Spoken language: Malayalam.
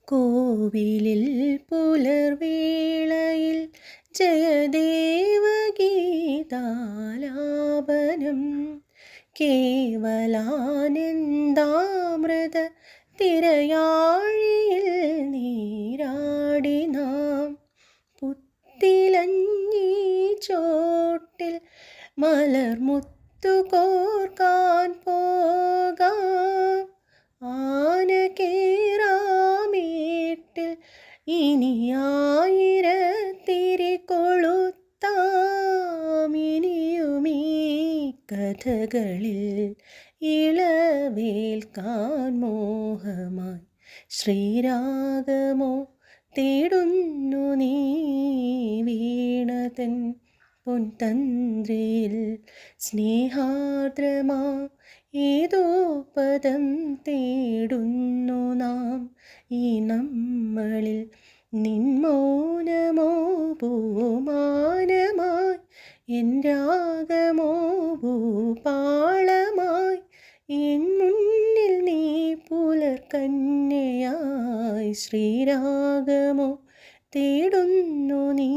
കോവിലിൽ പുലർവേളയിൽ ജയദേവഗീതാലാപനം കേവലാനന്ദാമൃത തിരയാഴിയിൽ നീരാടി നാം പുത്തിലഞ്ഞി ചോട്ടിൽ മലർമുത്തു കോർക്കാൻ പോകാം ആന കേറാമേട്ടിൽ ഇനി ആയിരത്തിരി കൊളുത്താം ഇനിയുമീ കഥകളിൽ ഇളവേൽക്കാൻ മോഹമായി ശ്രീരാഗമോ തേടുന്നു നീ വീണതൻ പൊൻതന്ത്രിയിൽ സ്നേഹാർദ്രമാ ഏതോ പദം തേടുന്നു നാം ഈ നമ്മളിൽ നിൻമൗനമോ പൂമാനമായി എൻ രാഗമോ ഭൂപാളമായി എൻ മുന്നിൽ നീ പുലർകന്യയായി ശ്രീരാഗമോ തേടുന്നു നീ.